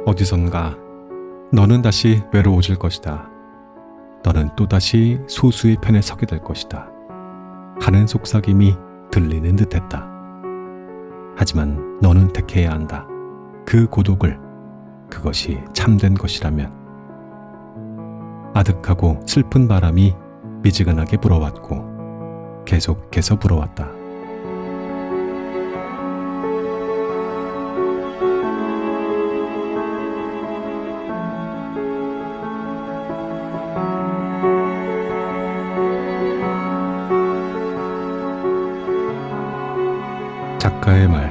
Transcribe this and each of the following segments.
어디선가 너는 다시 외로워질 것이다. 너는 또다시 소수의 편에 서게 될 것이다. 하는 속삭임이 들리는 듯했다. 하지만 너는 택해야 한다. 그 고독을, 그것이 참된 것이라면. 아득하고 슬픈 바람이 미지근하게 불어왔고 계속해서 불어왔다. 작가의 말.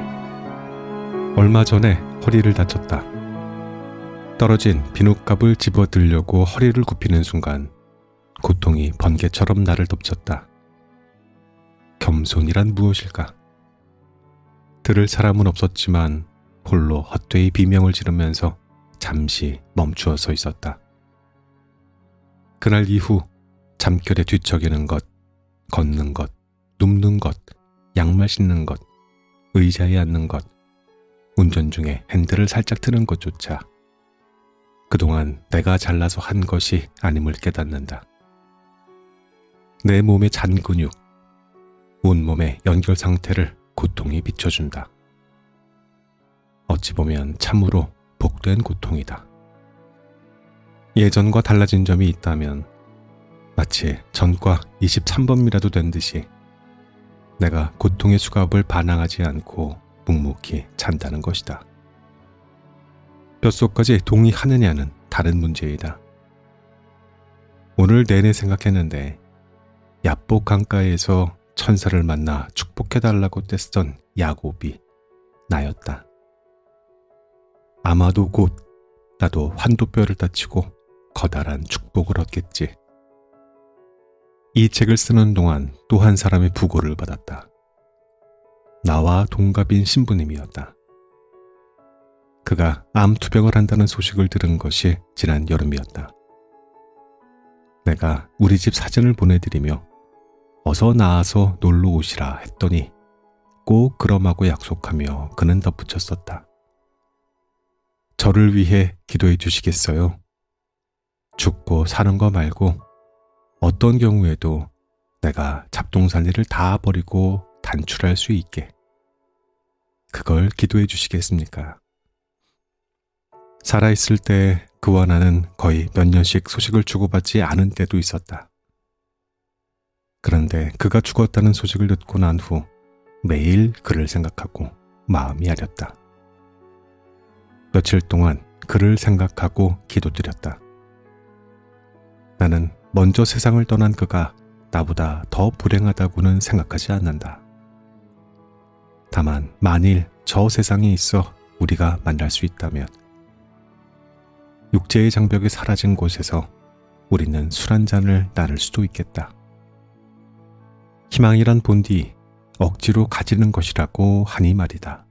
얼마 전에 허리를 다쳤다. 떨어진 비눗값을 집어들려고 허리를 굽히는 순간 고통이 번개처럼 나를 덮쳤다. 겸손이란 무엇일까? 들을 사람은 없었지만 홀로 헛되이 비명을 지르면서 잠시 멈추어 서 있었다. 그날 이후 잠결에 뒤척이는 것, 걷는 것, 눕는 것, 양말 신는 것, 의자에 앉는 것, 운전 중에 핸들을 살짝 트는 것조차 그동안 내가 잘나서 한 것이 아님을 깨닫는다. 내 몸의 잔 근육, 온몸의 연결 상태를 고통이 비춰준다. 어찌 보면 참으로 복된 고통이다. 예전과 달라진 점이 있다면 마치 전과 23번이라도 된 듯이 내가 고통의 수갑을 반항하지 않고 묵묵히 잔다는 것이다. 뼛속까지 동의하느냐는 다른 문제이다. 오늘 내내 생각했는데 야복 강가에서 천사를 만나 축복해달라고 떼쓰던 야곱이 나였다. 아마도 곧 나도 환도뼈를 다치고 커다란 축복을 얻겠지. 이 책을 쓰는 동안 또 한 사람의 부고를 받았다. 나와 동갑인 신부님이었다. 그가 암 투병을 한다는 소식을 들은 것이 지난 여름이었다. 내가 우리 집 사진을 보내드리며 어서 나와서 놀러 오시라 했더니 꼭 그럼하고 약속하며 그는 덧붙였었다. 저를 위해 기도해 주시겠어요? 죽고 사는 거 말고 어떤 경우에도 내가 잡동사니를 다 버리고 단출할 수 있게 그걸 기도해 주시겠습니까? 살아있을 때 그와 나는 거의 몇 년씩 소식을 주고받지 않은 때도 있었다. 그런데 그가 죽었다는 소식을 듣고 난 후 매일 그를 생각하고 마음이 아렸다. 며칠 동안 그를 생각하고 기도드렸다. 나는 먼저 세상을 떠난 그가 나보다 더 불행하다고는 생각하지 않는다. 다만 만일 저 세상에 있어 우리가 만날 수 있다면 육체의 장벽이 사라진 곳에서 우리는 술 한 잔을 나눌 수도 있겠다. 희망이란 본디 억지로 가지는 것이라고 하니 말이다.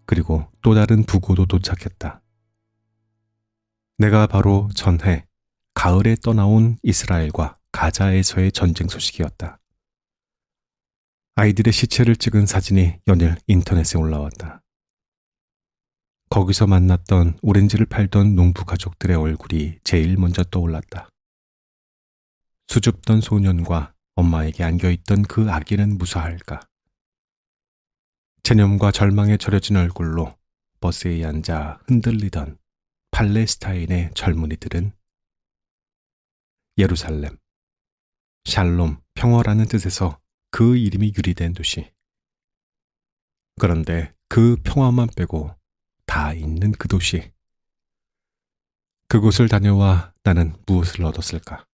그리고 또 다른 부고도 도착했다. 내가 바로 전해 가을에 떠나온 이스라엘과 가자에서의 전쟁 소식이었다. 아이들의 시체를 찍은 사진이 연일 인터넷에 올라왔다. 거기서 만났던 오렌지를 팔던 농부 가족들의 얼굴이 제일 먼저 떠올랐다. 수줍던 소년과 엄마에게 안겨있던 그 아기는 무사할까? 체념과 절망에 절여진 얼굴로 버스에 앉아 흔들리던 팔레스타인의 젊은이들은 예루살렘, 샬롬, 평화라는 뜻에서 그 이름이 유리된 도시. 그런데 그 평화만 빼고 다 있는 그 도시. 그곳을 다녀와 나는 무엇을 얻었을까?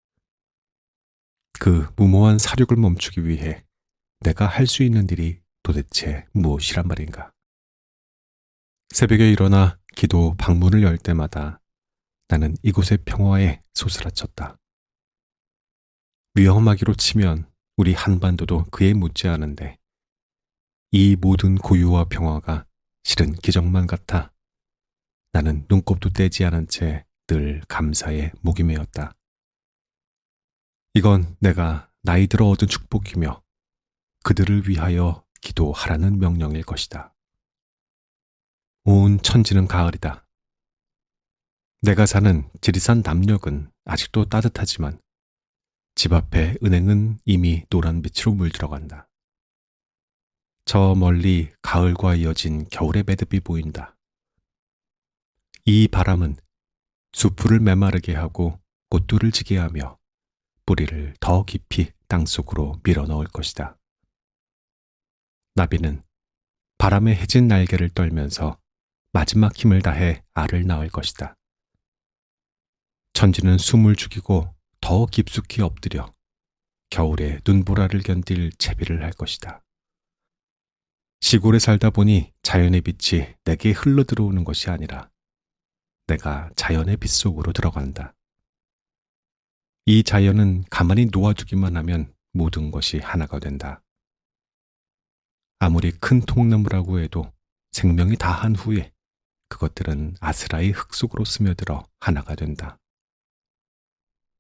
그 무모한 사륙을 멈추기 위해 내가 할 수 있는 일이 도대체 무엇이란 말인가? 새벽에 일어나 기도 방문을 열 때마다 나는 이곳의 평화에 소스라쳤다. 위험하기로 치면 우리 한반도도 그에 못지않은데 이 모든 고유와 평화가 실은 기적만 같아 나는 눈곱도 떼지 않은 채 늘 감사에 목이 메었다. 이건 내가 나이 들어 얻은 축복이며 그들을 위하여 기도하라는 명령일 것이다. 온 천지는 가을이다. 내가 사는 지리산 남녘은 아직도 따뜻하지만 집 앞에 은행은 이미 노란빛으로 물들어간다. 저 멀리 가을과 이어진 겨울의 매듭이 보인다. 이 바람은 수풀을 메마르게 하고 꽃들을 지게 하며 뿌리를 더 깊이 땅속으로 밀어넣을 것이다. 나비는 바람에 해진 날개를 떨면서 마지막 힘을 다해 알을 낳을 것이다. 천지는 숨을 죽이고 더 깊숙이 엎드려 겨울에 눈보라를 견딜 채비를 할 것이다. 시골에 살다 보니 자연의 빛이 내게 흘러들어오는 것이 아니라 내가 자연의 빛 속으로 들어간다. 이 자연은 가만히 놓아주기만 하면 모든 것이 하나가 된다. 아무리 큰 통나무라고 해도 생명이 다한 후에 그것들은 아스라이 흙 속으로 스며들어 하나가 된다.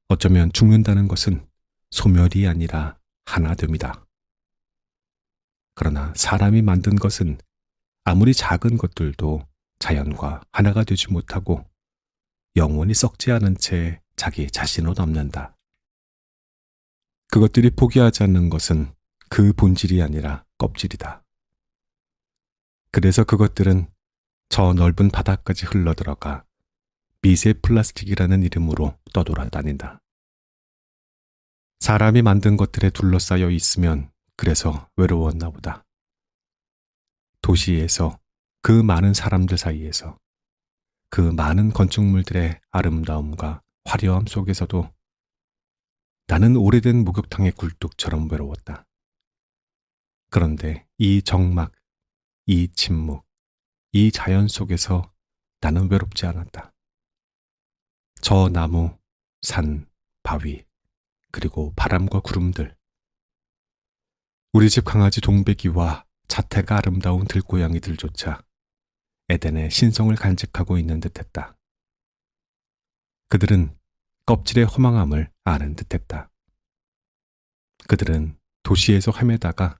어쩌면 죽는다는 것은 소멸이 아니라 하나됨이다. 그러나 사람이 만든 것은 아무리 작은 것들도 자연과 하나가 되지 못하고 영원히 썩지 않은 채 자기 자신으로 남는다. 그것들이 포기하지 않는 것은 그 본질이 아니라 껍질이다. 그래서 그것들은 저 넓은 바다까지 흘러들어가 미세 플라스틱이라는 이름으로 떠돌아다닌다. 사람이 만든 것들에 둘러싸여 있으면 그래서 외로웠나 보다. 도시에서 그 많은 사람들 사이에서 그 많은 건축물들의 아름다움과 화려함 속에서도 나는 오래된 목욕탕의 굴뚝처럼 외로웠다. 그런데 이 정막, 이 침묵, 이 자연 속에서 나는 외롭지 않았다. 저 나무, 산, 바위, 그리고 바람과 구름들. 우리 집 강아지 동백이와 자태가 아름다운 들고양이들조차 에덴의 신성을 간직하고 있는 듯했다. 그들은 껍질의 허망함을 아는 듯했다. 그들은 도시에서 헤매다가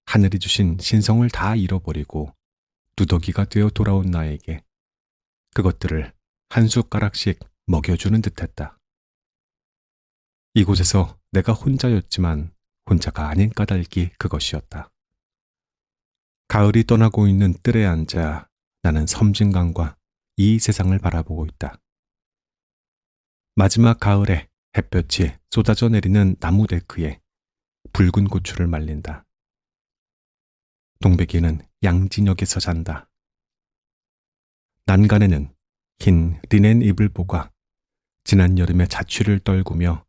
하늘이 주신 신성을 다 잃어버리고 누더기가 되어 돌아온 나에게 그것들을 한 숟가락씩 먹여주는 듯했다. 이곳에서 내가 혼자였지만 혼자가 아닌 까닭이 그것이었다. 가을이 떠나고 있는 뜰에 앉아 나는 섬진강과 이 세상을 바라보고 있다. 마지막 가을에 햇볕이 쏟아져 내리는 나무 데크에 붉은 고추를 말린다. 동백이는 양진역에서 잔다. 난간에는 흰 리넨 이불보가 지난 여름의 자취를 떨구며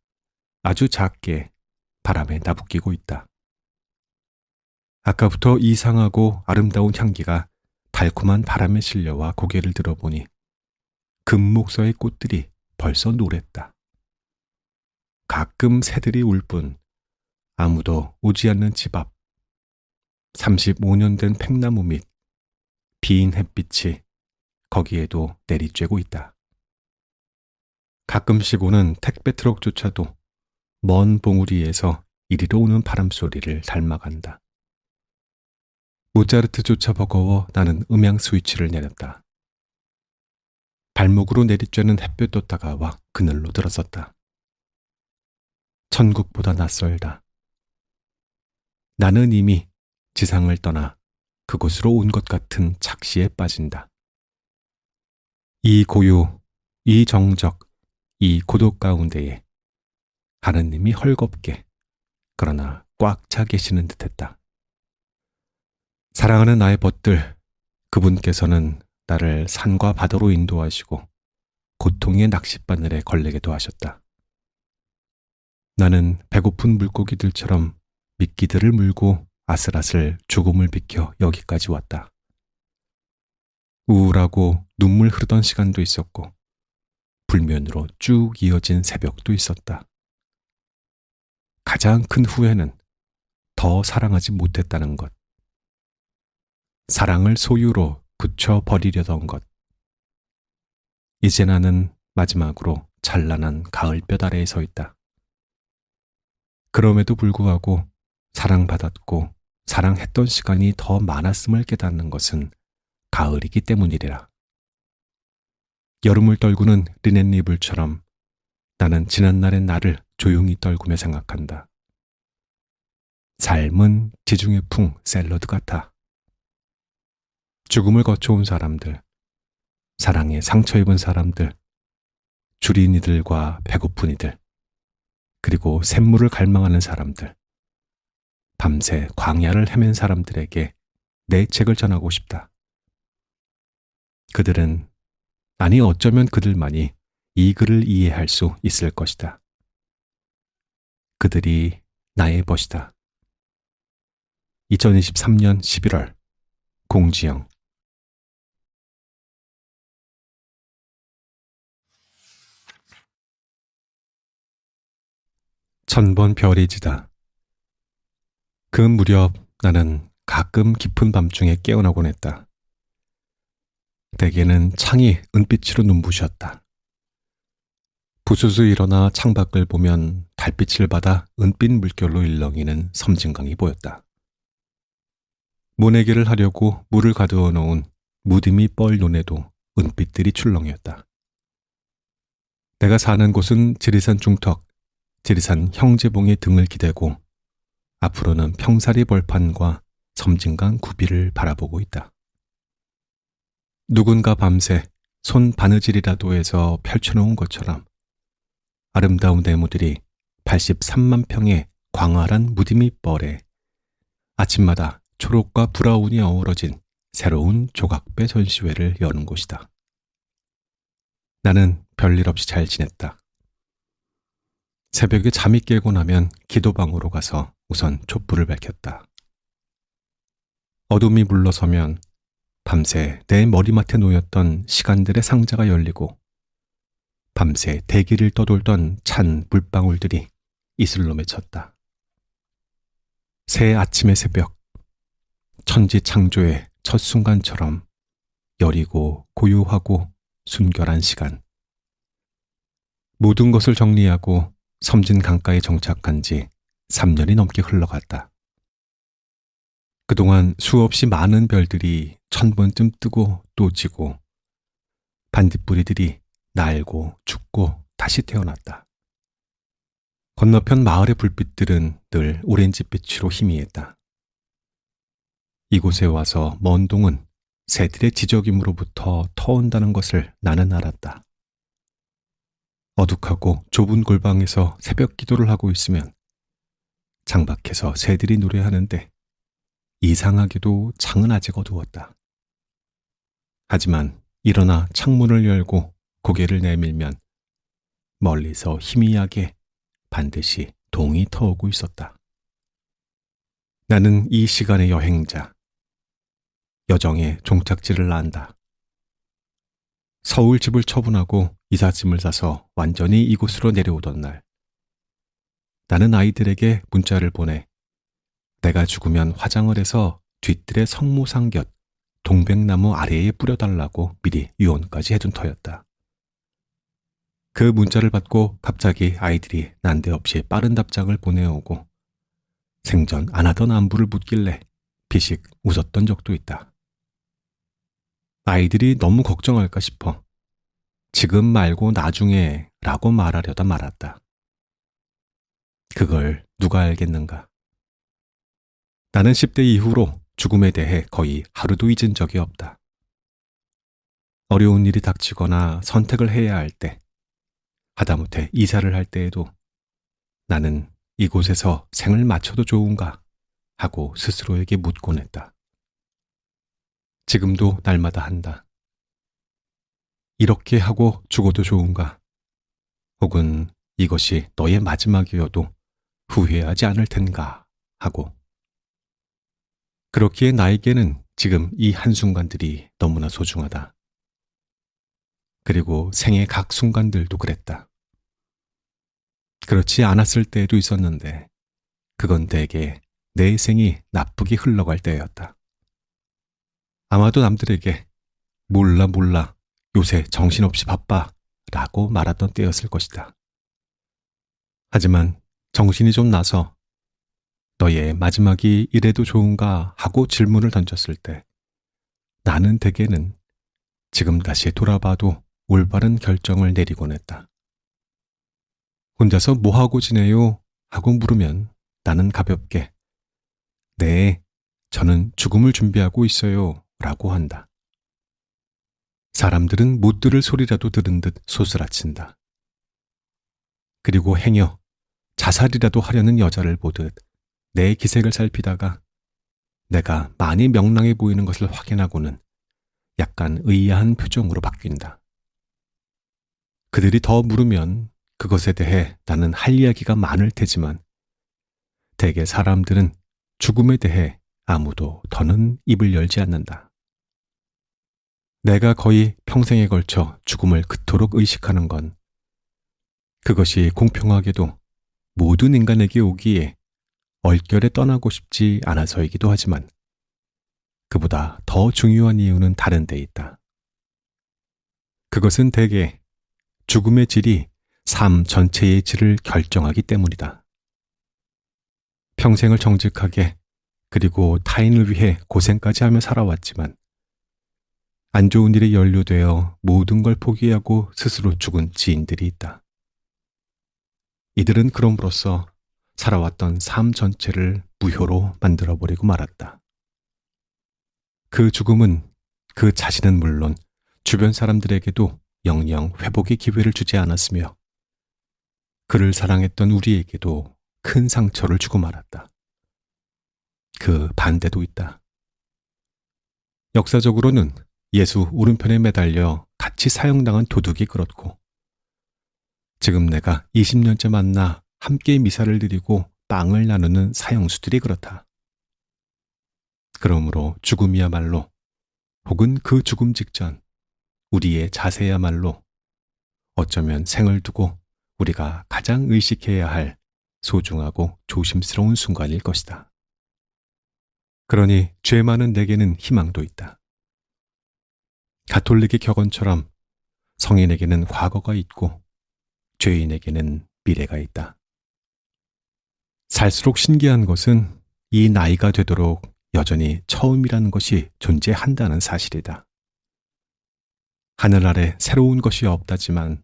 아주 작게 바람에 나부끼고 있다. 아까부터 이상하고 아름다운 향기가 달콤한 바람에 실려와 고개를 들어보니 금목서의 꽃들이 벌써 노랬다. 가끔 새들이 울 뿐 아무도 오지 않는 집 앞. 35년 된 팽나무 밑 빈 햇빛이 거기에도 내리쬐고 있다. 가끔씩 오는 택배 트럭조차도 먼 봉우리에서 이리로 오는 바람소리를 닮아간다. 모차르트조차 버거워 나는 음향 스위치를 내렸다. 발목으로 내리쬐는 햇볕도 다가와 그늘로 들어섰다. 천국보다 낯설다. 나는 이미 지상을 떠나 그곳으로 온 것 같은 착시에 빠진다. 이 고요, 이 정적, 이 고독 가운데에 하느님이 헐겁게 그러나 꽉 차 계시는 듯했다. 사랑하는 나의 벗들, 그분께서는 나를 산과 바다로 인도하시고 고통의 낚싯바늘에 걸리게도 하셨다. 나는 배고픈 물고기들처럼 미끼들을 물고 아슬아슬 죽음을 비켜 여기까지 왔다. 우울하고 눈물 흐르던 시간도 있었고 불면으로 쭉 이어진 새벽도 있었다. 가장 큰 후회는 더 사랑하지 못했다는 것. 사랑을 소유로 붙여버리려던 것. 이제 나는 마지막으로 찬란한 가을볕 아래에 서 있다. 그럼에도 불구하고 사랑받았고 사랑했던 시간이 더 많았음을 깨닫는 것은 가을이기 때문이리라. 여름을 떨구는 리넨 이불처럼 나는 지난날의 나를 조용히 떨구며 생각한다. 삶은 지중해 풍 샐러드 같아. 죽음을 거쳐온 사람들, 사랑에 상처 입은 사람들, 줄인 이들과 배고픈 이들, 그리고 샘물을 갈망하는 사람들, 밤새 광야를 헤맨 사람들에게 내 책을 전하고 싶다. 그들은, 아니 어쩌면 그들만이 이 글을 이해할 수 있을 것이다. 그들이 나의 벗이다. 2023년 11월 공지영. 천번 별이 지다. 그 무렵 나는 가끔 깊은 밤중에 깨어나곤 했다. 대개는 창이 은빛으로 눈부셨다. 부스스 일어나 창밖을 보면 달빛을 받아 은빛 물결로 일렁이는 섬진강이 보였다. 모내기를 하려고 물을 가두어 놓은 무dim이 뻘 논에도 은빛들이 출렁였다. 내가 사는 곳은 지리산 중턱, 지리산 형제봉의 등을 기대고 앞으로는 평사리 벌판과 섬진강 구비를 바라보고 있다. 누군가 밤새 손 바느질이라도 해서 펼쳐놓은 것처럼 아름다운 네모들이 83만 평의 광활한 무디미 뻘에 아침마다 초록과 브라운이 어우러진 새로운 조각배 전시회를 여는 곳이다. 나는 별일 없이 잘 지냈다. 새벽에 잠이 깨고 나면 기도방으로 가서 우선 촛불을 밝혔다. 어둠이 물러서면 밤새 내 머리맡에 놓였던 시간들의 상자가 열리고 밤새 대기를 떠돌던 찬 물방울들이 이슬로 맺혔다. 새 아침의 새벽, 천지 창조의 첫 순간처럼 여리고 고요하고 순결한 시간. 모든 것을 정리하고 섬진 강가에 정착한 지 3년이 넘게 흘러갔다. 그동안 수없이 많은 별들이 1000번쯤 뜨고 또 지고 반딧불이들이 날고 죽고 다시 태어났다. 건너편 마을의 불빛들은 늘 오렌지빛으로 희미했다. 이곳에 와서 먼 동은 새들의 지저귀으로부터 터온다는 것을 나는 알았다. 어둑하고 좁은 골방에서 새벽 기도를 하고 있으면 창밖에서 새들이 노래하는데 이상하게도 창은 아직 어두웠다. 하지만 일어나 창문을 열고 고개를 내밀면 멀리서 희미하게 반드시 동이 터오고 있었다. 나는 이 시간의 여행자, 여정의 종착지를 안다. 서울 집을 처분하고 이삿짐을 싸서 완전히 이곳으로 내려오던 날, 나는 아이들에게 문자를 보내 내가 죽으면 화장을 해서 뒤뜰의 성모상 곁 동백나무 아래에 뿌려달라고 미리 유언까지 해둔 터였다. 그 문자를 받고 갑자기 아이들이 난데없이 빠른 답장을 보내오고 생전 안 하던 안부를 묻길래 비식 웃었던 적도 있다. 아이들이 너무 걱정할까 싶어 지금 말고 나중에 라고 말하려다 말았다. 그걸 누가 알겠는가. 나는 10대 이후로 죽음에 대해 거의 하루도 잊은 적이 없다. 어려운 일이 닥치거나 선택을 해야 할 때, 하다못해 이사를 할 때에도 나는 이곳에서 생을 마쳐도 좋은가 하고 스스로에게 묻곤 했다. 지금도 날마다 한다. 이렇게 하고 죽어도 좋은가? 혹은 이것이 너의 마지막이어도 후회하지 않을 텐가 하고. 그렇기에 나에게는 지금 이 한순간들이 너무나 소중하다. 그리고 생의 각 순간들도 그랬다. 그렇지 않았을 때에도 있었는데 그건 대개 내 생이 나쁘게 흘러갈 때였다. 아마도 남들에게 몰라 요새 정신없이 바빠 라고 말하던 때였을 것이다. 하지만 정신이 좀 나서 너의 마지막이 이래도 좋은가 하고 질문을 던졌을 때 나는 대개는 지금 다시 돌아봐도 올바른 결정을 내리곤 했다. 혼자서 뭐하고 지내요? 하고 물으면 나는 가볍게 네, 저는 죽음을 준비하고 있어요. 라고 한다. 사람들은 못 들을 소리라도 들은 듯 소스라친다. 그리고 행여 자살이라도 하려는 여자를 보듯 내 기색을 살피다가 내가 많이 명랑해 보이는 것을 확인하고는 약간 의아한 표정으로 바뀐다. 그들이 더 물으면 그것에 대해 나는 할 이야기가 많을 테지만 대개 사람들은 죽음에 대해 아무도 더는 입을 열지 않는다. 내가 거의 평생에 걸쳐 죽음을 그토록 의식하는 건 그것이 공평하게도 모든 인간에게 오기에 얼결에 떠나고 싶지 않아서이기도 하지만 그보다 더 중요한 이유는 다른 데 있다. 그것은 대개 죽음의 질이 삶 전체의 질을 결정하기 때문이다. 평생을 정직하게 그리고 타인을 위해 고생까지 하며 살아왔지만 안 좋은 일에 연루되어 모든 걸 포기하고 스스로 죽은 지인들이 있다. 이들은 그럼으로써 살아왔던 삶 전체를 무효로 만들어버리고 말았다. 그 죽음은 그 자신은 물론 주변 사람들에게도 영영 회복의 기회를 주지 않았으며 그를 사랑했던 우리에게도 큰 상처를 주고 말았다. 그 반대도 있다. 역사적으로는 예수 오른편에 매달려 같이 사형당한 도둑이 그렇고 지금 내가 20년째 만나 함께 미사를 드리고 빵을 나누는 사형수들이 그렇다. 그러므로 죽음이야말로 혹은 그 죽음 직전 우리의 자세야말로 어쩌면 생을 두고 우리가 가장 의식해야 할 소중하고 조심스러운 순간일 것이다. 그러니 죄 많은 내게는 희망도 있다. 가톨릭의 격언처럼 성인에게는 과거가 있고 죄인에게는 미래가 있다. 살수록 신기한 것은 이 나이가 되도록 여전히 처음이라는 것이 존재한다는 사실이다. 하늘 아래 새로운 것이 없다지만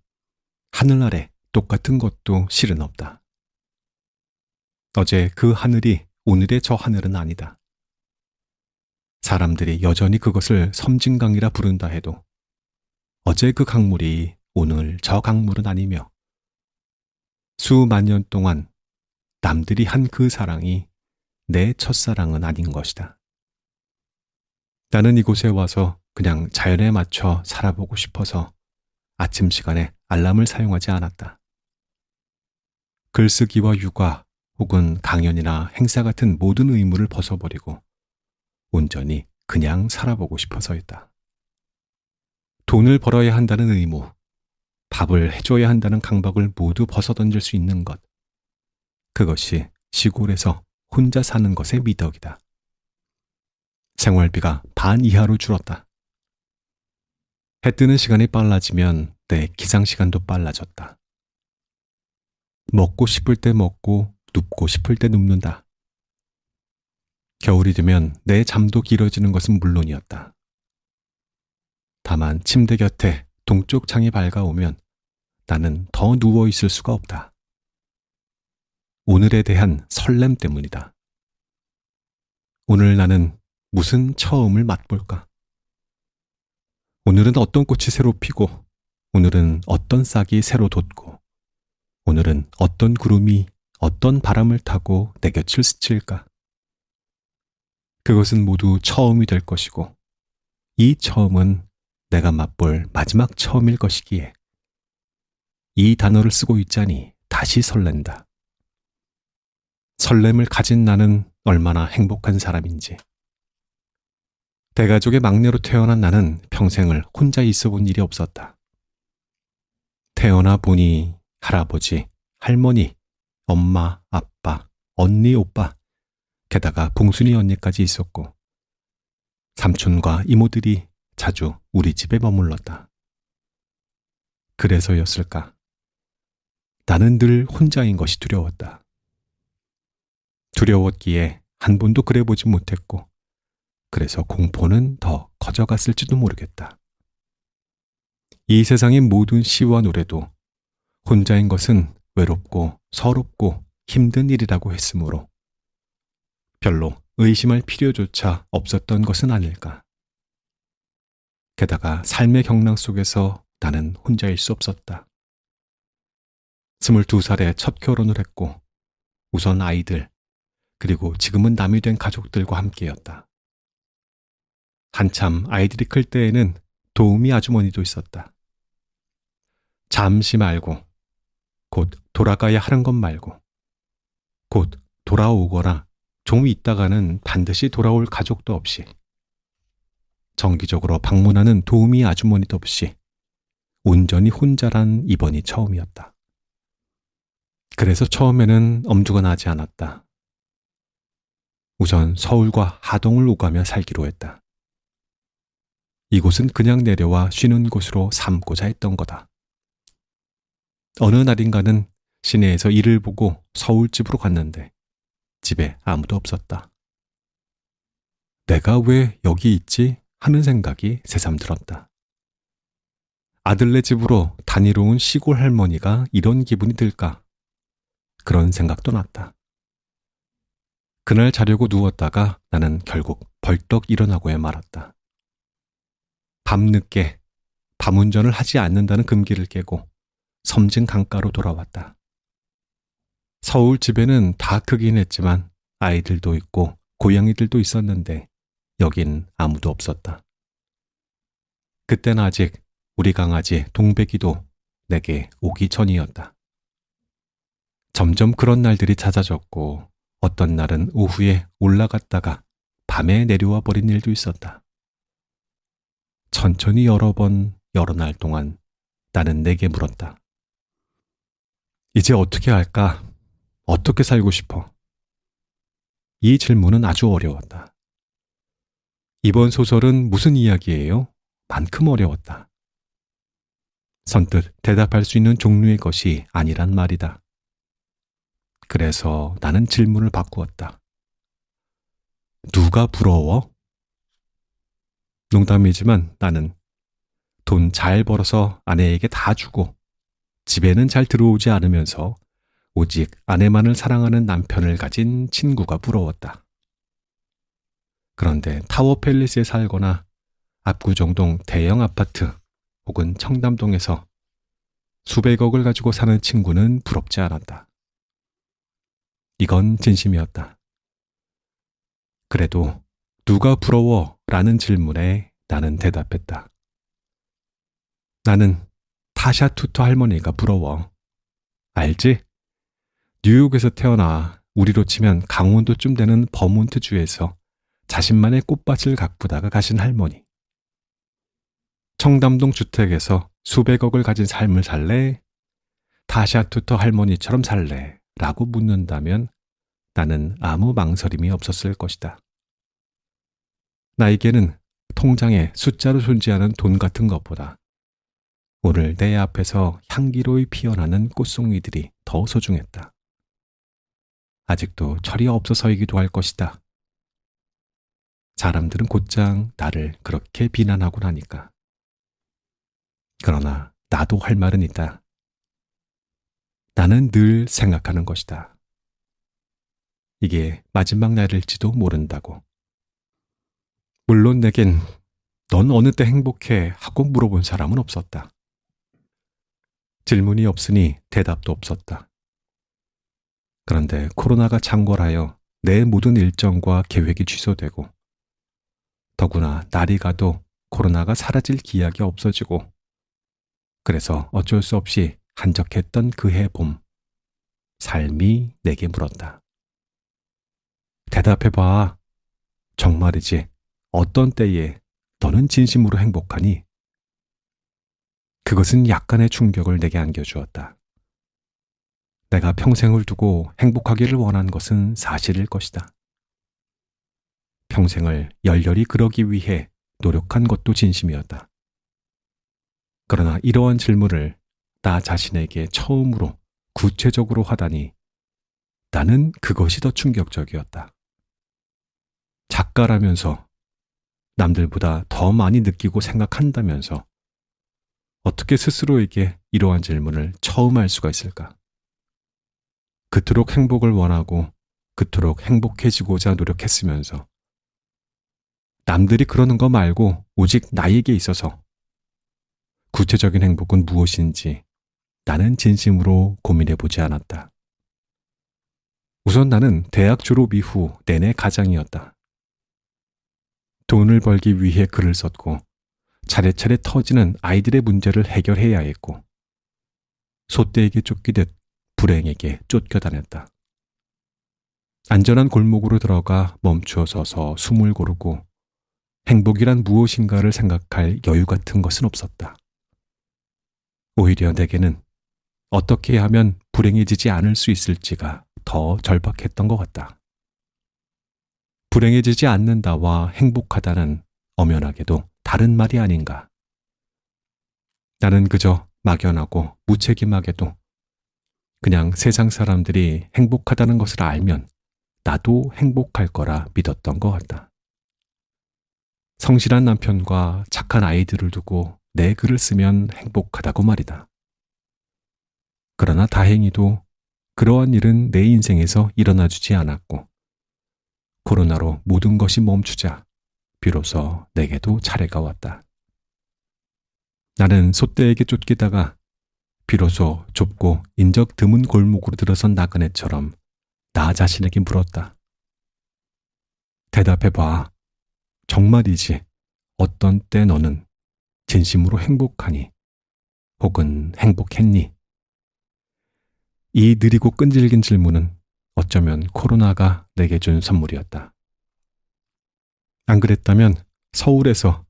하늘 아래 똑같은 것도 실은 없다. 어제 그 하늘이 오늘의 저 하늘은 아니다. 사람들이 여전히 그것을 섬진강이라 부른다 해도 어제 그 강물이 오늘 저 강물은 아니며 수만 년 동안 남들이 한 그 사랑이 내 첫사랑은 아닌 것이다. 나는 이곳에 와서 그냥 자연에 맞춰 살아보고 싶어서 아침 시간에 알람을 사용하지 않았다. 글쓰기와 육아 혹은 강연이나 행사 같은 모든 의무를 벗어버리고 온전히 그냥 살아보고 싶어서였다. 돈을 벌어야 한다는 의무, 밥을 해줘야 한다는 강박을 모두 벗어던질 수 있는 것. 그것이 시골에서 혼자 사는 것의 미덕이다. 생활비가 반 이하로 줄었다. 해 뜨는 시간이 빨라지면 내 기상 시간도 빨라졌다. 먹고 싶을 때 먹고 눕고 싶을 때 눕는다. 겨울이 되면 내 잠도 길어지는 것은 물론이었다. 다만 침대 곁에 동쪽 창이 밝아오면 나는 더 누워 있을 수가 없다. 오늘에 대한 설렘 때문이다. 오늘 나는 무슨 처음을 맛볼까? 오늘은 어떤 꽃이 새로 피고, 오늘은 어떤 싹이 새로 돋고, 오늘은 어떤 구름이 어떤 바람을 타고 내 곁을 스칠까? 그것은 모두 처음이 될 것이고, 이 처음은 내가 맛볼 마지막 처음일 것이기에 이 단어를 쓰고 있자니 다시 설렌다. 설렘을 가진 나는 얼마나 행복한 사람인지. 대가족의 막내로 태어난 나는 평생을 혼자 있어 본 일이 없었다. 태어나 보니 할아버지, 할머니, 엄마, 아빠, 언니, 오빠, 게다가 봉순이 언니까지 있었고 삼촌과 이모들이 자주 우리 집에 머물렀다. 그래서였을까? 나는 늘 혼자인 것이 두려웠다. 두려웠기에 한 번도 그래 보지 못했고 그래서 공포는 더 커졌다. 가져갔을지도 모르겠다. 이 세상의 모든 시와 노래도 혼자인 것은 외롭고 서럽고 힘든 일이라고 했으므로 별로 의심할 필요조차 없었던 것은 아닐까. 게다가 삶의 경랑 속에서 나는 혼자일 수 없었다. 22살에 첫 결혼을 했고 우선 아이들, 그리고 지금은 남이 된 가족들과 함께였다. 한참 아이들이 클 때에는 도우미 아주머니도 있었다. 잠시 말고, 곧 돌아가야 하는 것 말고, 곧 돌아오거나 좀 있다가는 반드시 돌아올 가족도 없이, 정기적으로 방문하는 도우미 아주머니도 없이 온전히 혼자란 이번이 처음이었다. 그래서 처음에는 엄두가 나지 않았다. 우선 서울과 하동을 오가며 살기로 했다. 이곳은 그냥 내려와 쉬는 곳으로 삼고자 했던 거다. 어느 날인가는 시내에서 일을 보고 서울집으로 갔는데 집에 아무도 없었다. 내가 왜 여기 있지? 하는 생각이 새삼 들었다. 아들네 집으로 다니러 온 시골 할머니가 이런 기분이 들까? 그런 생각도 났다. 그날 자려고 누웠다가 나는 결국 벌떡 일어나고야 말았다. 밤늦게 밤운전을 하지 않는다는 금기를 깨고 섬진 강가로 돌아왔다. 서울 집에는 다 크긴 했지만 아이들도 있고 고양이들도 있었는데 여긴 아무도 없었다. 그땐 아직 우리 강아지 동백이도 내게 오기 전이었다. 점점 그런 날들이 잦아졌고 어떤 날은 오후에 올라갔다가 밤에 내려와 버린 일도 있었다. 천천히 여러 날 동안 나는 내게 물었다. 이제 어떻게 할까? 어떻게 살고 싶어? 이 질문은 아주 어려웠다. 이번 소설은 무슨 이야기예요? 만큼 어려웠다. 선뜻 대답할 수 있는 종류의 것이 아니란 말이다. 그래서 나는 질문을 바꾸었다. 누가 부러워? 농담이지만 나는 돈 잘 벌어서 아내에게 다 주고 집에는 잘 들어오지 않으면서 오직 아내만을 사랑하는 남편을 가진 친구가 부러웠다. 그런데 타워팰리스에 살거나 압구정동 대형 아파트 혹은 청담동에서 수백억을 가지고 사는 친구는 부럽지 않았다. 이건 진심이었다. 그래도 누가 부러워? 라는 질문에 나는 대답했다. 나는 타샤 투터 할머니가 부러워. 알지? 뉴욕에서 태어나 우리로 치면 강원도쯤 되는 버몬트주에서 자신만의 꽃밭을 가꾸다가 가신 할머니. 청담동 주택에서 수백억을 가진 삶을 살래? 타샤 투터 할머니처럼 살래? 라고 묻는다면 나는 아무 망설임이 없었을 것이다. 나에게는 통장에 숫자로 존재하는 돈 같은 것보다 오늘 내 앞에서 향기로이 피어나는 꽃송이들이 더 소중했다. 아직도 철이 없어서이기도 할 것이다. 사람들은 곧장 나를 그렇게 비난하곤 하니까. 그러나 나도 할 말은 있다. 나는 늘 생각하는 것이다. 이게 마지막 날일지도 모른다고. 물론 내겐 넌 어느 때 행복해? 하고 물어본 사람은 없었다. 질문이 없으니 대답도 없었다. 그런데 코로나가 창궐하여 내 모든 일정과 계획이 취소되고 더구나 날이 가도 코로나가 사라질 기약이 없어지고 그래서 어쩔 수 없이 한적했던 그해 봄, 삶이 내게 물었다. 대답해봐. 정말이지. 어떤 때에 너는 진심으로 행복하니? 그것은 약간의 충격을 내게 안겨주었다. 내가 평생을 두고 행복하기를 원한 것은 사실일 것이다. 평생을 열렬히 그러기 위해 노력한 것도 진심이었다. 그러나 이러한 질문을 나 자신에게 처음으로 구체적으로 하다니 나는 그것이 더 충격적이었다. 작가라면서 남들보다 더 많이 느끼고 생각한다면서 어떻게 스스로에게 이러한 질문을 처음 할 수가 있을까? 그토록 행복을 원하고 그토록 행복해지고자 노력했으면서 남들이 그러는 거 말고 오직 나에게 있어서 구체적인 행복은 무엇인지 나는 진심으로 고민해보지 않았다. 우선 나는 대학 졸업 이후 내내 가장이었다. 돈을 벌기 위해 글을 썼고 차례차례 터지는 아이들의 문제를 해결해야 했고 소떼에게 쫓기듯 불행에게 쫓겨다녔다. 안전한 골목으로 들어가 멈추어 서서 숨을 고르고 행복이란 무엇인가를 생각할 여유 같은 것은 없었다. 오히려 내게는 어떻게 하면 불행해지지 않을 수 있을지가 더 절박했던 것 같다. 불행해지지 않는다와 행복하다는 엄연하게도 다른 말이 아닌가. 나는 그저 막연하고 무책임하게도 그냥 세상 사람들이 행복하다는 것을 알면 나도 행복할 거라 믿었던 것 같다. 성실한 남편과 착한 아이들을 두고 내 글을 쓰면 행복하다고 말이다. 그러나 다행히도 그러한 일은 내 인생에서 일어나 주지 않았고 코로나로 모든 것이 멈추자 비로소 내게도 차례가 왔다. 나는 소떼에게 쫓기다가 비로소 좁고 인적 드문 골목으로 들어선 나그네처럼 나 자신에게 물었다. 대답해봐. 정말이지. 어떤 때 너는 진심으로 행복하니? 혹은 행복했니? 이 느리고 끈질긴 질문은 어쩌면 코로나가 내게 준 선물이었다. 안 그랬다면 서울에서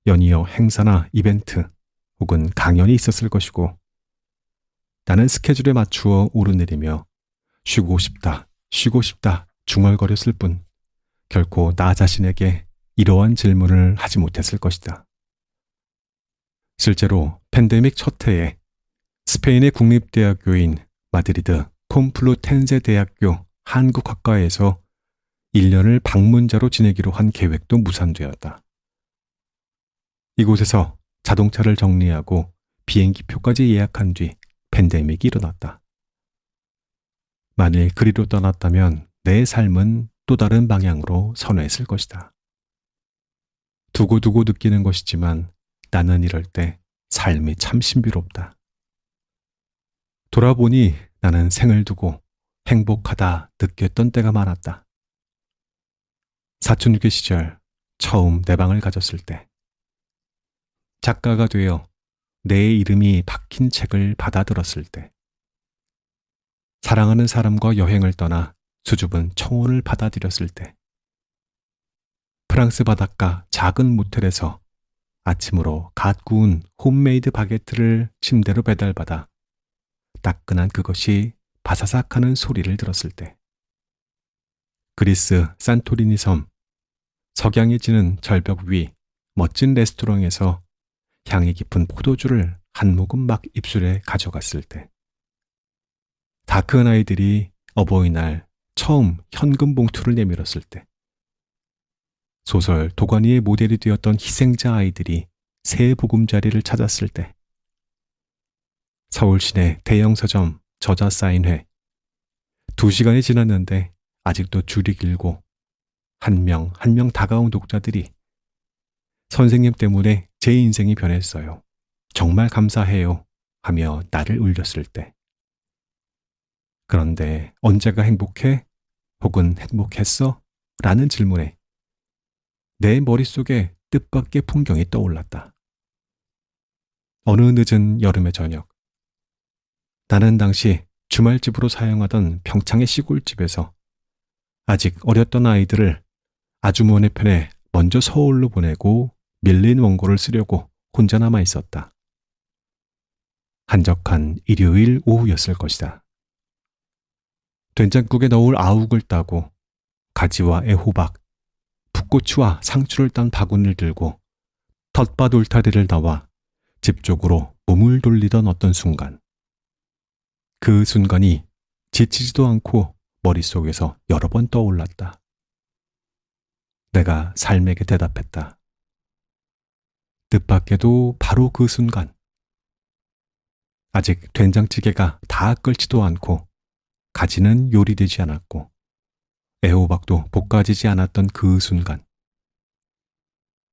연이어 행사나 이벤트 혹은 강연이 있었을 것이고 나는 스케줄에 맞추어 오르내리며 쉬고 싶다, 쉬고 싶다 중얼거렸을 뿐 결코 나 자신에게 이러한 질문을 하지 못했을 것이다. 실제로 팬데믹 첫 해에 스페인의 국립대학교인 마드리드 콤플루텐세 대학교 한국학과에서 1년을 방문자로 지내기로 한 계획도 무산되었다. 이곳에서 자동차를 정리하고 비행기표까지 예약한 뒤 팬데믹이 일어났다. 만일 그리로 떠났다면 내 삶은 또 다른 방향으로 선회했을 것이다. 두고두고 느끼는 것이지만 나는 이럴 때 삶이 참 신비롭다. 돌아보니 나는 생을 두고 행복하다 느꼈던 때가 많았다. 사춘기 시절 처음 내 방을 가졌을 때, 작가가 되어 내 이름이 박힌 책을 받아들었을 때, 사랑하는 사람과 여행을 떠나 수줍은 청혼을 받아들였을 때, 프랑스 바닷가 작은 모텔에서 아침으로 갓 구운 홈메이드 바게트를 침대로 배달받아 따끈한 그것이 바사삭하는 소리를 들었을 때, 그리스 산토리니 섬, 석양이 지는 절벽 위 멋진 레스토랑에서 향이 깊은 포도주를 한 모금 막 입술에 가져갔을 때, 다 큰 아이들이 어버이날 처음 현금 봉투를 내밀었을 때, 소설 도가니의 모델이 되었던 희생자 아이들이 새 보금자리를 찾았을 때, 서울 시내 대형 서점 저자 사인회 2시간이 지났는데 아직도 줄이 길고 한 명 한 명 다가온 독자들이 선생님 때문에 제 인생이 변했어요. 정말 감사해요. 하며 나를 울렸을 때. 그런데 언제가 행복해? 혹은 행복했어? 라는 질문에 내 머릿속에 뜻밖의 풍경이 떠올랐다. 어느 늦은 여름의 저녁, 나는 당시 주말집으로 사용하던 평창의 시골집에서 아직 어렸던 아이들을 아주머니 편에 먼저 서울로 보내고 밀린 원고를 쓰려고 혼자 남아 있었다. 한적한 일요일 오후였을 것이다. 된장국에 넣을 아욱을 따고 가지와 애호박, 풋고추와 상추를 딴 바구니를 들고 텃밭 울타리를 나와 집 쪽으로 몸을 돌리던 어떤 순간, 그 순간이 지치지도 않고 머릿속에서 여러 번 떠올랐다. 내가 삶에게 대답했다. 뜻밖에도 바로 그 순간, 아직 된장찌개가 다 끓지도 않고 가지는 요리되지 않았고 애호박도 볶아지지 않았던 그 순간,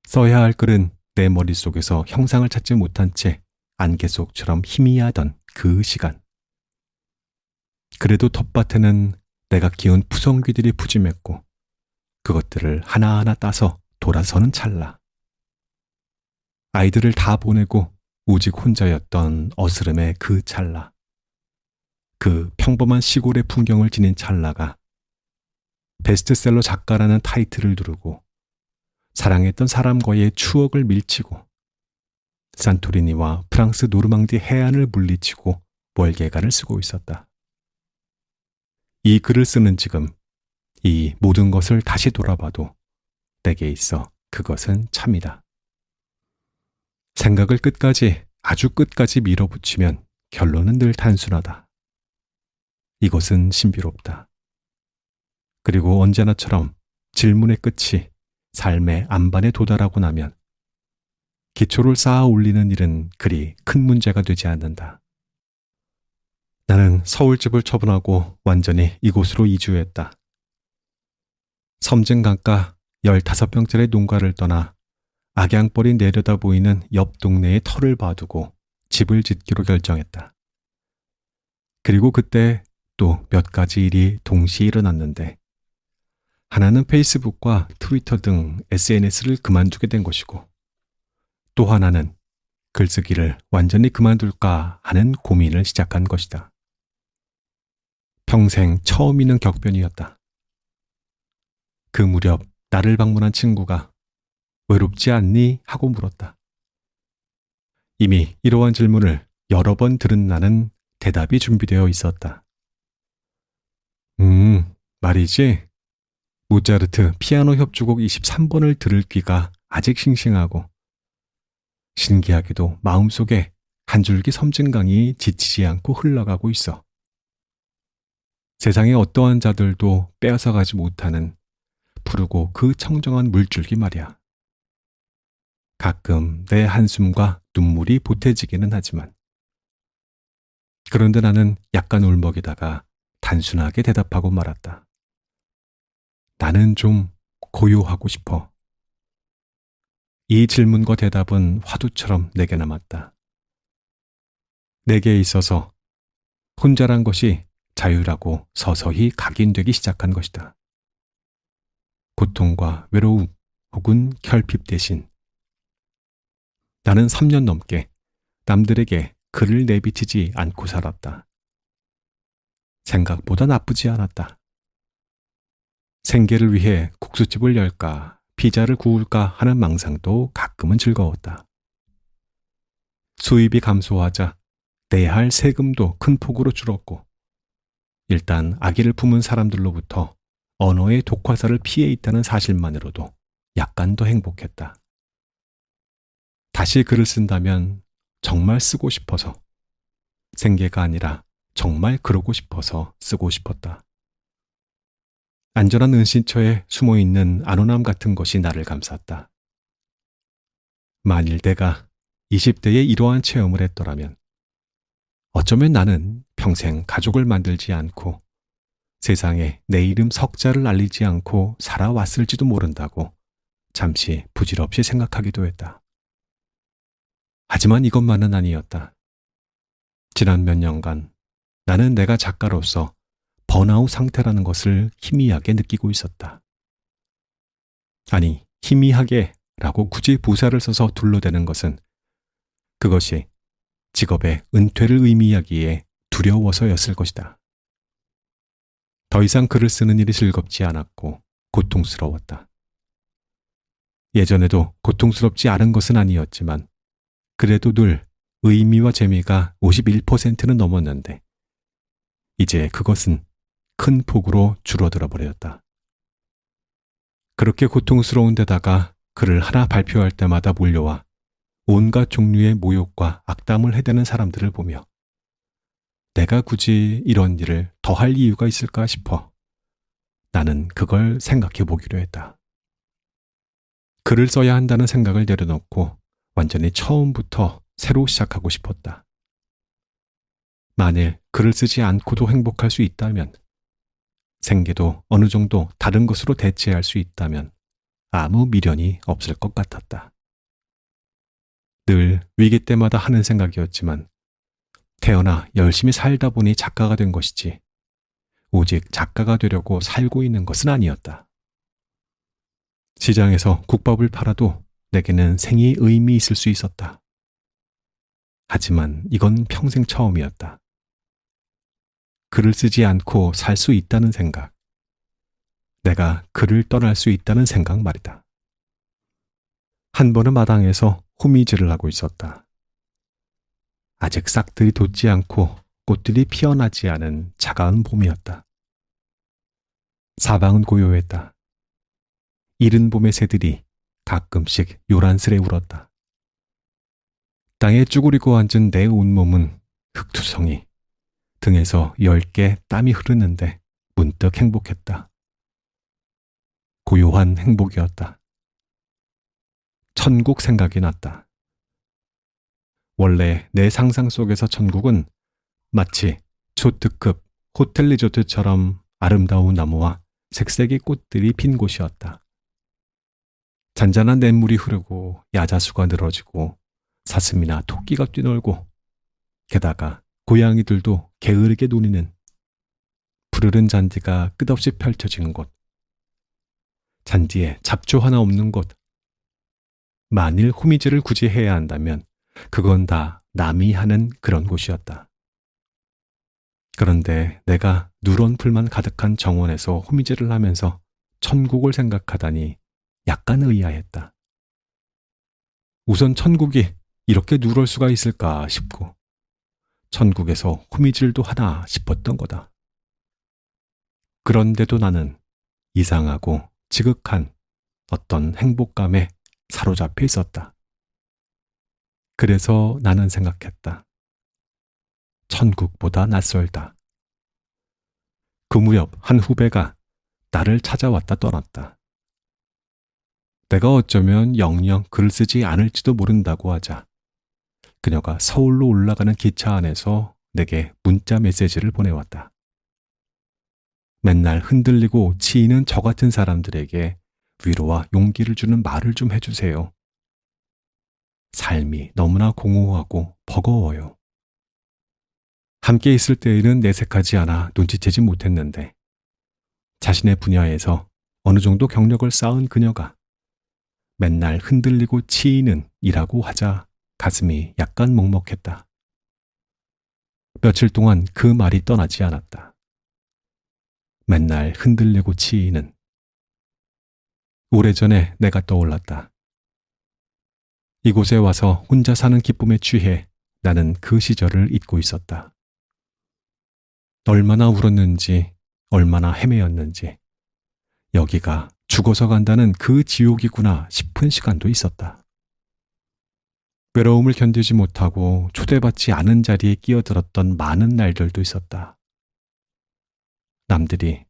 써야 할 글은 내 머릿속에서 형상을 찾지 못한 채 안개 속처럼 희미하던 그 시간. 그래도 텃밭에는 내가 키운 푸성귀들이 푸짐했고 그것들을 하나하나 따서 돌아서는 찰나. 아이들을 다 보내고 오직 혼자였던 어스름의 그 찰나. 그 평범한 시골의 풍경을 지닌 찰나가 베스트셀러 작가라는 타이틀을 두르고 사랑했던 사람과의 추억을 밀치고 산토리니와 프랑스 노르망디 해안을 물리치고 월계가를 쓰고 있었다. 이 글을 쓰는 지금 이 모든 것을 다시 돌아봐도 내게 있어 그것은 참이다. 생각을 끝까지, 아주 끝까지 밀어붙이면 결론은 늘 단순하다. 이것은 신비롭다. 그리고 언제나처럼 질문의 끝이 삶의 안반에 도달하고 나면 기초를 쌓아 올리는 일은 그리 큰 문제가 되지 않는다. 나는 서울집을 처분하고 완전히 이곳으로 이주했다. 섬진강가 15평짜리 농가를 떠나 악양벌이 내려다 보이는 옆 동네의 터를 봐두고 집을 짓기로 결정했다. 그리고 그때 또 몇 가지 일이 동시에 일어났는데 하나는 페이스북과 트위터 등 SNS를 그만두게 된 것이고 또 하나는 글쓰기를 완전히 그만둘까 하는 고민을 시작한 것이다. 평생 처음 있는 격변이었다. 그 무렵 나를 방문한 친구가 외롭지 않니? 하고 물었다. 이미 이러한 질문을 여러 번 들은 나는 대답이 준비되어 있었다. 말이지. 모차르트 피아노 협주곡 23번을 들을 귀가 아직 싱싱하고 신기하게도 마음속에 한 줄기 섬진강이 지치지 않고 흘러가고 있어. 세상의 어떠한 자들도 빼앗아가지 못하는 푸르고 그 청정한 물줄기 말이야. 가끔 내 한숨과 눈물이 보태지기는 하지만 그런데 나는 약간 울먹이다가 단순하게 대답하고 말았다. 나는 좀 고요하고 싶어. 이 질문과 대답은 화두처럼 내게 남았다. 내게 있어서 혼자란 것이 자유라고 서서히 각인되기 시작한 것이다. 고통과 외로움 혹은 결핍 대신 나는 3년 넘게 남들에게 글을 내비치지 않고 살았다. 생각보다 나쁘지 않았다. 생계를 위해 국수집을 열까 피자를 구울까 하는 망상도 가끔은 즐거웠다. 수입이 감소하자 내야 할 세금도 큰 폭으로 줄었고 일단 아기를 품은 사람들로부터 언어의 독화사를 피해 있다는 사실만으로도 약간 더 행복했다. 다시 글을 쓴다면 정말 쓰고 싶어서, 생계가 아니라 정말 그러고 싶어서 쓰고 싶었다. 안전한 은신처에 숨어있는 안온함 같은 것이 나를 감쌌다. 만일 내가 20대에 이러한 체험을 했더라면 어쩌면 나는 평생 가족을 만들지 않고 세상에 내 이름 석자를 알리지 않고 살아왔을지도 모른다고 잠시 부질없이 생각하기도 했다. 하지만 이것만은 아니었다. 지난 몇 년간 나는 내가 작가로서 번아웃 상태라는 것을 희미하게 느끼고 있었다. 아니, 희미하게 라고 굳이 부사를 써서 둘러대는 것은 그것이 직업의 은퇴를 의미하기에 두려워서였을 것이다. 더 이상 글을 쓰는 일이 즐겁지 않았고 고통스러웠다. 예전에도 고통스럽지 않은 것은 아니었지만 그래도 늘 의미와 재미가 51%는 넘었는데 이제 그것은 큰 폭으로 줄어들어 버렸다. 그렇게 고통스러운 데다가 글을 하나 발표할 때마다 몰려와 온갖 종류의 모욕과 악담을 해대는 사람들을 보며 내가 굳이 이런 일을 더 할 이유가 있을까 싶어 나는 그걸 생각해 보기로 했다. 글을 써야 한다는 생각을 내려놓고 완전히 처음부터 새로 시작하고 싶었다. 만일 글을 쓰지 않고도 행복할 수 있다면, 생계도 어느 정도 다른 것으로 대체할 수 있다면 아무 미련이 없을 것 같았다. 늘 위기 때마다 하는 생각이었지만 태어나 열심히 살다 보니 작가가 된 것이지 오직 작가가 되려고 살고 있는 것은 아니었다. 시장에서 국밥을 팔아도 내게는 생이 의미 있을 수 있었다. 하지만 이건 평생 처음이었다. 글을 쓰지 않고 살 수 있다는 생각. 내가 글을 떠날 수 있다는 생각 말이다. 한 번은 마당에서 호미질을 하고 있었다. 아직 싹들이 돋지 않고 꽃들이 피어나지 않은 차가운 봄이었다. 사방은 고요했다. 이른 봄의 새들이 가끔씩 요란스레 울었다. 땅에 쭈그리고 앉은 내 온몸은 흙투성이, 등에서 10개 땀이 흐르는데 문득 행복했다. 고요한 행복이었다. 천국 생각이 났다. 원래 내 상상 속에서 천국은 마치 초특급 호텔 리조트처럼 아름다운 나무와 색색의 꽃들이 핀 곳이었다. 잔잔한 냇물이 흐르고 야자수가 늘어지고 사슴이나 토끼가 뛰놀고 게다가 고양이들도 게으르게 노니는 푸르른 잔디가 끝없이 펼쳐진 곳. 잔디에 잡초 하나 없는 곳. 만일 호미질을 굳이 해야 한다면 그건 다 남이 하는 그런 곳이었다. 그런데 내가 누런 풀만 가득한 정원에서 호미질을 하면서 천국을 생각하다니 약간 의아했다. 우선 천국이 이렇게 누럴 수가 있을까 싶고 천국에서 호미질도 하나 싶었던 거다. 그런데도 나는 이상하고 지극한 어떤 행복감에 사로잡혀 있었다. 그래서 나는 생각했다. 천국보다 낯설다. 그 무렵 한 후배가 나를 찾아왔다 떠났다. 내가 어쩌면 영영 글을 쓰지 않을지도 모른다고 하자 그녀가 서울로 올라가는 기차 안에서 내게 문자 메시지를 보내왔다. 맨날 흔들리고 치이는 저 같은 사람들에게 위로와 용기를 주는 말을 좀 해주세요. 삶이 너무나 공허하고 버거워요. 함께 있을 때에는 내색하지 않아 눈치채지 못했는데 자신의 분야에서 어느 정도 경력을 쌓은 그녀가 맨날 흔들리고 치이는 이라고 하자 가슴이 약간 먹먹했다. 며칠 동안 그 말이 떠나지 않았다. 맨날 흔들리고 치이는. 오래전에 내가 떠올랐다. 이곳에 와서 혼자 사는 기쁨에 취해 나는 그 시절을 잊고 있었다. 얼마나 울었는지, 얼마나 헤매였는지, 여기가 죽어서 간다는 그 지옥이구나 싶은 시간도 있었다. 외로움을 견디지 못하고 초대받지 않은 자리에 끼어들었던 많은 날들도 있었다. 남들이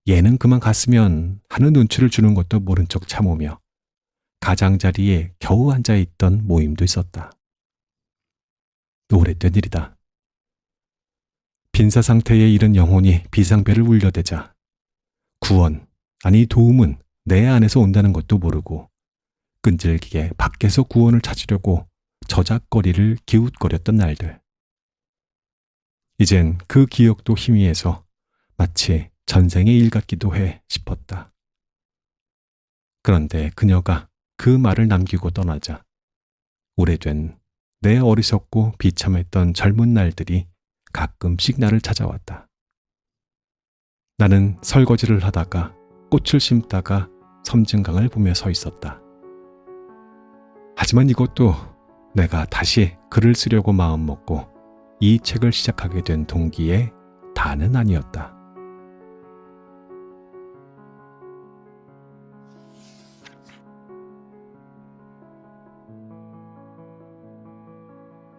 얘는 그만 갔으면 하는 눈치를 주는 것도 모른 척 참으며 가장자리에 겨우 앉아있던 모임도 있었다. 오래된 일이다. 빈사 상태에 이른 영혼이 비상벨을 울려대자 구원, 아니 도움은 내 안에서 온다는 것도 모르고 끈질기게 밖에서 구원을 찾으려고 저작거리를 기웃거렸던 날들. 이젠 그 기억도 희미해서 마치 전생의 일 같기도 해 싶었다. 그런데 그녀가 그 말을 남기고 떠나자 오래된 내 어리석고 비참했던 젊은 날들이 가끔씩 나를 찾아왔다. 나는 설거지를 하다가 꽃을 심다가 섬진강을 보며 서 있었다. 하지만 이것도 내가 다시 글을 쓰려고 마음먹고 이 책을 시작하게 된 동기의 다는 아니었다.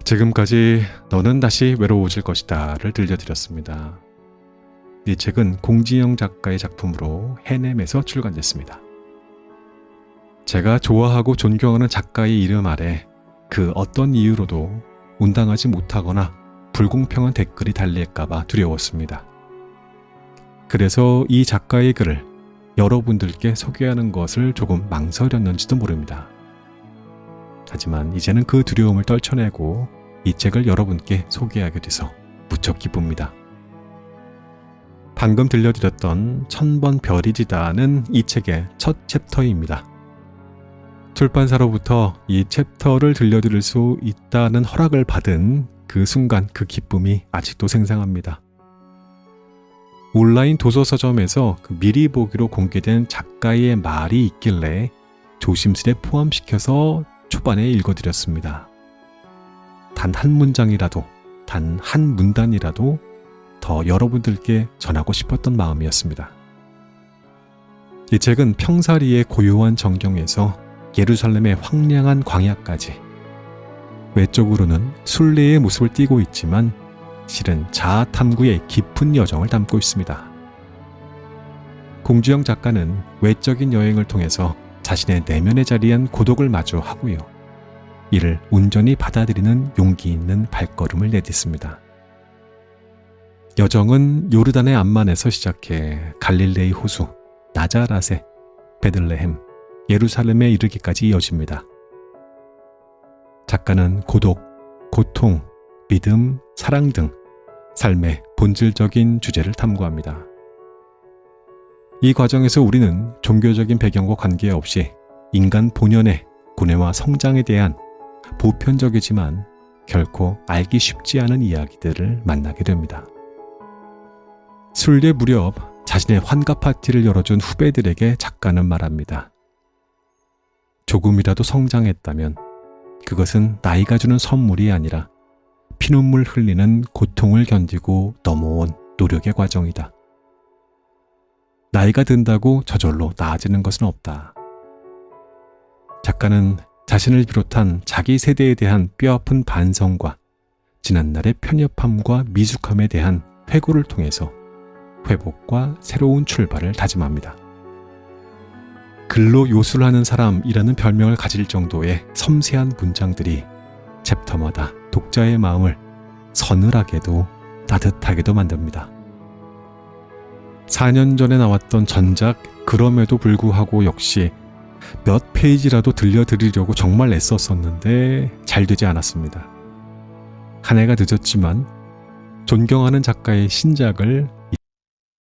지금까지 너는 다시 외로워질 것이다를 들려드렸습니다. 이 책은 공지영 작가의 작품으로 해냄에서 출간됐습니다. 제가 좋아하고 존경하는 작가의 이름 아래 그 어떤 이유로도 운당하지 못하거나 불공평한 댓글이 달릴까봐 두려웠습니다. 그래서 이 작가의 글을 여러분들께 소개하는 것을 조금 망설였는지도 모릅니다. 하지만 이제는 그 두려움을 떨쳐내고 이 책을 여러분께 소개하게 돼서 무척 기쁩니다. 방금 들려드렸던 1000번 별이 지다는 이 책의 첫 챕터입니다. 출판사로부터 이 챕터를 들려드릴 수 있다는 허락을 받은 그 순간 그 기쁨이 아직도 생생합니다. 온라인 도서 서점에서 그 미리 보기로 공개된 작가의 말이 있길래 조심스레 포함시켜서 초반에 읽어드렸습니다. 단 한 문장이라도, 단 한 문단이라도 더 여러분들께 전하고 싶었던 마음이었습니다. 이 책은 평사리의 고요한 정경에서 예루살렘의 황량한 광야까지 외적으로는 순례의 모습을 띠고 있지만 실은 자아 탐구의 깊은 여정을 담고 있습니다. 공주영 작가는 외적인 여행을 통해서 자신의 내면에 자리한 고독을 마주하고요. 이를 온전히 받아들이는 용기 있는 발걸음을 내딛습니다. 여정은 요르단의 암만에서 시작해 갈릴레이 호수, 나자렛에, 베들레헴, 예루살렘에 이르기까지 이어집니다. 작가는 고독, 고통, 믿음, 사랑 등 삶의 본질적인 주제를 탐구합니다. 이 과정에서 우리는 종교적인 배경과 관계없이 인간 본연의 고뇌와 성장에 대한 보편적이지만 결코 알기 쉽지 않은 이야기들을 만나게 됩니다. 순례 무렵 자신의 환갑 파티를 열어준 후배들에게 작가는 말합니다. 조금이라도 성장했다면 그것은 나이가 주는 선물이 아니라 피눈물 흘리는 고통을 견디고 넘어온 노력의 과정이다. 나이가 든다고 저절로 나아지는 것은 없다. 작가는 자신을 비롯한 자기 세대에 대한 뼈아픈 반성과 지난날의 편협함과 미숙함에 대한 회고를 통해서 회복과 새로운 출발을 다짐합니다. 글로 요술하는 사람이라는 별명을 가질 정도의 섬세한 문장들이 챕터마다 독자의 마음을 서늘하게도 따뜻하게도 만듭니다. 4년 전에 나왔던 전작 그럼에도 불구하고 역시 몇 페이지라도 들려드리려고 정말 애썼었는데 잘 되지 않았습니다. 한 해가 늦었지만 존경하는 작가의 신작을